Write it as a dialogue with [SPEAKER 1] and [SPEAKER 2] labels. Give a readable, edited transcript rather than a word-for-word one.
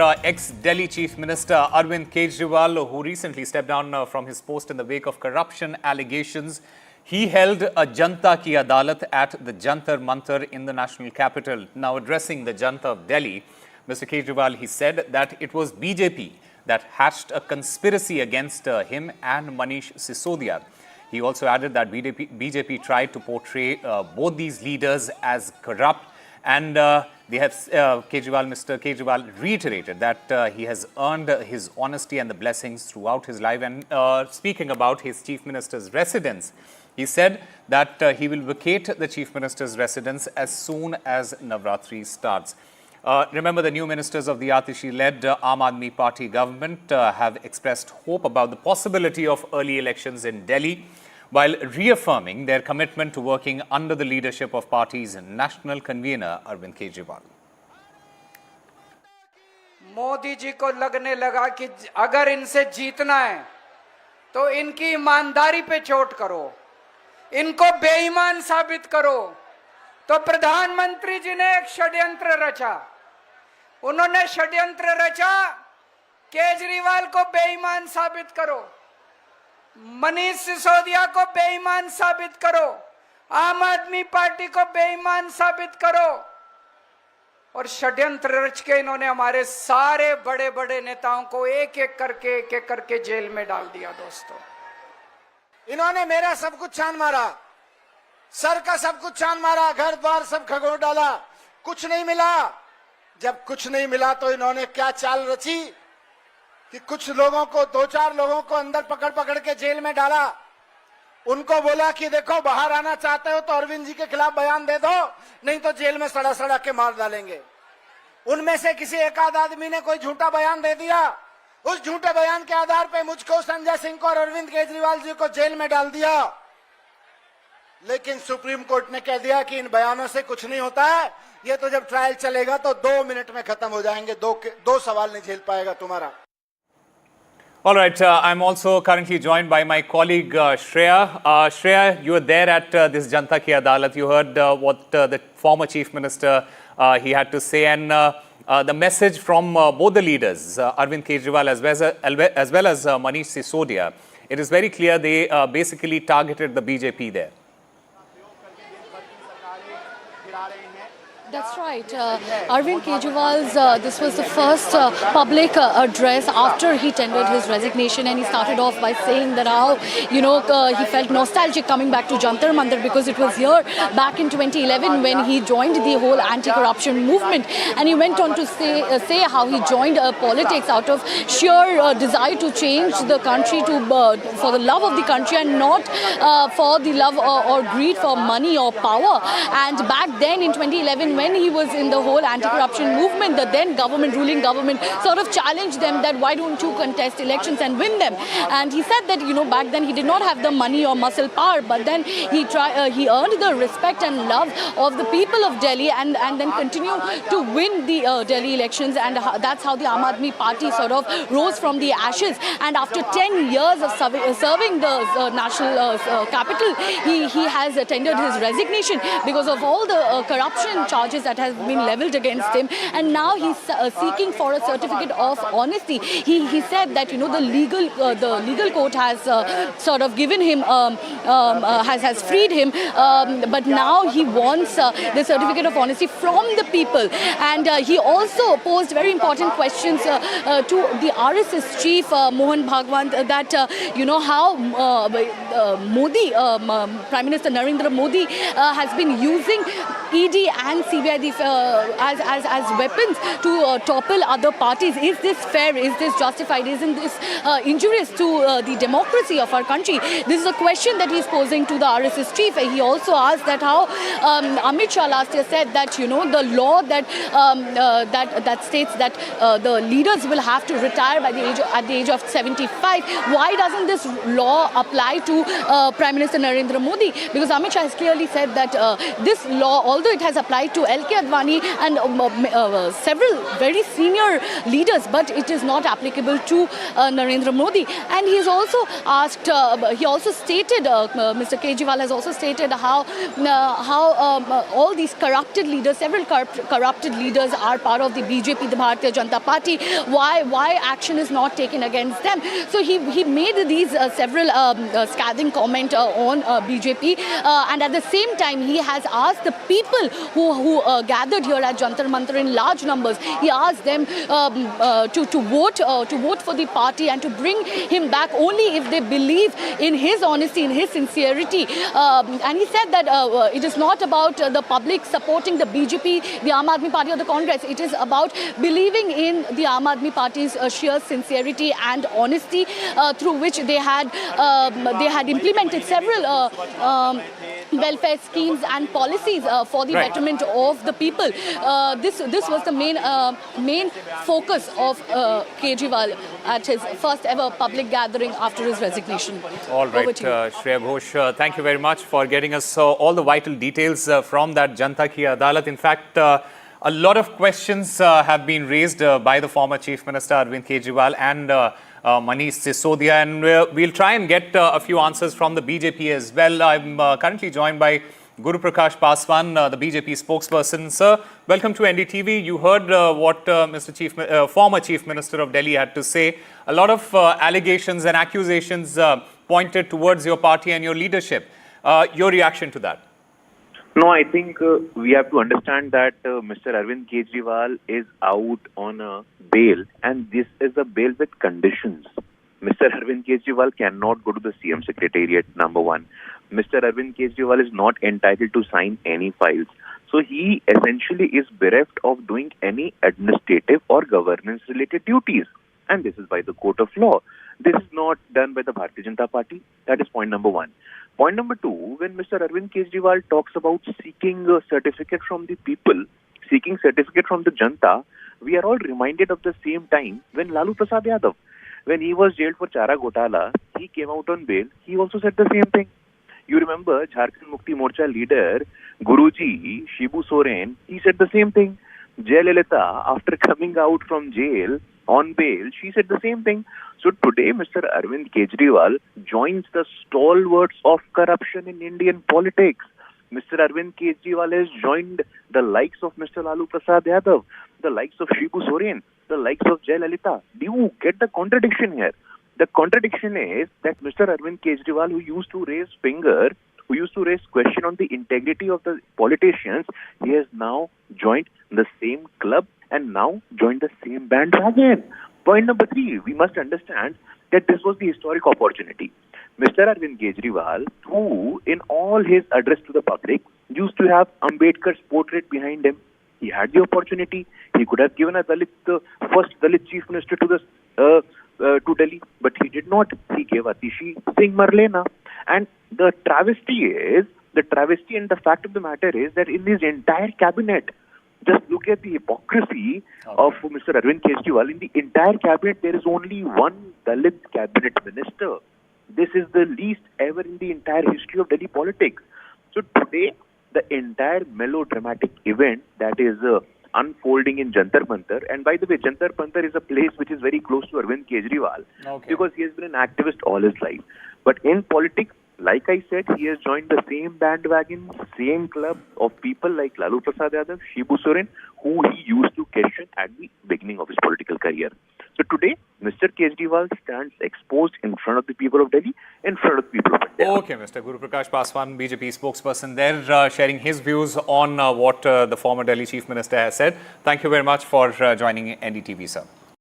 [SPEAKER 1] Ex-Delhi Chief Minister Arvind Kejriwal, who recently stepped down from his post in the wake of corruption allegations, he held a Janta Ki Adaalat at the Jantar Mantar in the national capital. Now addressing the Janta of Delhi, Mr. Kejriwal, he said that it was BJP that hatched a conspiracy against him and Manish Sisodia. He also added that BJP tried to portray both these leaders as corrupt, and Mr. Kejriwal reiterated that he has earned his honesty and the blessings throughout his life. And speaking about his Chief Minister's residence, he said that he will vacate the Chief Minister's residence as soon as Navratri starts. Remember, the new ministers of the Atishi-led Aadmi party government have expressed hope about the possibility of early elections in Delhi, while reaffirming their commitment to working under the leadership of party's national convener Arvind Kejriwal.
[SPEAKER 2] Modi ji को लगने लगा कि अगर इनसे जीतना है तो इनकी ईमानदारी पे चोट करो, इनको बेईमान साबित करो। तो प्रधानमंत्री जी ने एक षड्यंत्र रचा। उन्होंने षड्यंत्र रचा, केजरीवाल को बेईमान साबित करो, मनीष सिसोदिया को बेईमान साबित करो, आम आदमी पार्टी को बेईमान साबित करो। और षड्यंत्र रच के इन्होंने हमारे सारे बड़े बड़े नेताओं को एक एक करके जेल में डाल दिया। दोस्तों,
[SPEAKER 3] इन्होंने मेरा सब कुछ छान मारा, सर का सब कुछ छान मारा, घर द्वार सब खगोल डाला, कुछ नहीं मिला। जब कुछ नहीं मिला तो इन्होंने क्या चाल रची कि कुछ लोगों को, दो चार लोगों को अंदर पकड़ के जेल में डाला। उनको बोला कि देखो, बाहर आना चाहते हो तो अरविंद जी के खिलाफ बयान दे दो, नहीं तो जेल में सड़ा के मार डालेंगे। उनमें से किसी एक आध आदमी ने कोई झूठा बयान दे दिया। उस झूठे बयान के आधार पे मुझको, संजय सिंह को और अरविंद केजरीवाल जी को जेल में डाल दिया। लेकिन सुप्रीम कोर्ट ने कह दिया कि इन बयानों से कुछ नहीं होता है, ये तो जब ट्रायल चलेगा तो 2 मिनट में खत्म हो जाएंगे, दो सवाल नहीं झेल पाएगा तुम्हारा।
[SPEAKER 1] All right, I'm also currently joined by my colleague Shreya. Shreya, you were there at this Janta Ki Adaalat. You heard what the former Chief Minister he had to say, and the message from both the leaders, Arvind Kejriwal as well as Manish Sisodia. It is very clear they basically targeted the BJP there.
[SPEAKER 4] That's right. Arvind Kejriwal's, this was the first public address after he tendered his resignation, and he started off by saying that how, he felt nostalgic coming back to Jantar Mantar because it was here back in 2011 when he joined the whole anti-corruption movement. And he went on to say how he joined politics out of sheer desire to change the country for the love of the country and not for the love or greed for money or power. And back then in 2011, when he was in the whole anti-corruption movement, the then ruling government sort of challenged them that why don't you contest elections and win them? And he said that, back then he did not have the money or muscle power, but then he earned the respect and love of the people of Delhi and then continued to win the Delhi elections. And that's how the Aadmi party sort of rose from the ashes. And after 10 years of serving the national capital, he has tendered his resignation because of all the corruption charges that has been leveled against him, and now he's seeking for a certificate of honesty. He said that the legal court has sort of given him has freed him, but now he wants the certificate of honesty from the people. And he also posed very important questions to the RSS chief Mohan Bhagwat that how Modi, Prime Minister Narendra Modi has been using ED and CBI as weapons to topple other parties. Is this fair? Is this justified? Isn't this injurious to the democracy of our country? This is a question that he's posing to the RSS chief. He also asked that how Amit Shah last year said that the law that states that the leaders will have to retire at the age of 75. Why doesn't this law apply to Prime Minister Narendra Modi? Because Amit Shah has clearly said that this law, although it has applied to LK Advani and several very senior leaders, but it is not applicable to Narendra Modi. And he's also asked, he also stated, Mr. Kejriwal has also stated how all these corrupted leaders, several corrupted leaders are part of the BJP, the Bharatiya Janata Party. Why action is not taken against them? So he made these several scathing comment on BJP, and at the same time he has asked the people who gathered here at Jantar Mantar in large numbers. He asked them to vote for the party and to bring him back only if they believe in his honesty, in his sincerity. And he said that it is not about the public supporting the BJP, the Aam Aadmi Party or the Congress. It is about believing in the Aam Aadmi Party's sheer sincerity and honesty, through which they had implemented several welfare schemes and policies for the betterment of the people. This was the main focus of Kejriwal at his first ever public gathering after his resignation.
[SPEAKER 1] All right, Shreya Ghosh, thank you very much for getting us all the vital details from that Janta Ki Adaalat. In fact, a lot of questions have been raised by the former Chief Minister Arvind Kejriwal and Manish Sisodia, and we'll try and get a few answers from the BJP as well. I'm currently joined by Guru Prakash Paswan, the BJP spokesperson. Sir, welcome to NDTV. You heard what former Chief Minister of Delhi had to say. A lot of allegations and accusations pointed towards your party and your leadership. Your reaction to that?
[SPEAKER 5] No, I think we have to understand that Mr. Arvind Kejriwal is out on a bail, and this is a bail with conditions. Mr. Arvind Kejriwal cannot go to the CM Secretariat, number one. Mr. Arvind Kejriwal is not entitled to sign any files. So he essentially is bereft of doing any administrative or governance related duties. And this is by the court of law. This is not done by the Bharatiya Janata Party. That is point number one. Point number two, when Mr. Arvind Kejriwal talks about seeking a certificate from the people, seeking certificate from the Janta, we are all reminded of the same time when Lalu Prasad Yadav, when he was jailed for Chara Ghotala, he came out on bail. He also said the same thing. You remember Jharkhand Mukti Morcha leader Guruji Shibu Soren, he said the same thing. Jayalalitha, after coming out from jail on bail, she said the same thing. So today, Mr. Arvind Kejriwal joins the stalwarts of corruption in Indian politics. Mr. Arvind Kejriwal has joined the likes of Mr. Lalu Prasad Yadav, the likes of Shibu Soren, the likes of Jayalalitha. Do you get the contradiction here? The contradiction is that Mr. Arvind Kejriwal, who used to raise finger, who used to raise question on the integrity of the politicians, he has now joined the same club and now joined the same bandwagon. Point number three, we must understand that this was the historic opportunity. Mr. Arvind Kejriwal, who in all his address to the public used to have Ambedkar's portrait behind him, he had the opportunity. He could have given a first Dalit chief minister to Delhi, but he did not. He gave Atishi Singh Marlena. And the travesty and the fact of the matter is that in his entire cabinet, just look at the hypocrisy of Mr. Arvind Kejriwal. In the entire cabinet, there is only one Dalit cabinet minister. This is the least ever in the entire history of Delhi politics. So today, the entire melodramatic event that is unfolding in Jantar Mantar, and by the way, Jantar Mantar is a place which is very close to Arvind Kejriwal because he has been an activist all his life. But in politics, like I said, he has joined the same bandwagon, same club of people like Lalu Prasad Yadav, Shibu Soren, who he used to question at the beginning of his political career. So today, Mr. Kejriwal stands exposed in front of the people of Delhi, in front of the people of India.
[SPEAKER 1] Okay, Mr. Guru Prakash Paswan, BJP spokesperson there, sharing his views on what the former Delhi Chief Minister has said. Thank you very much for joining NDTV, sir.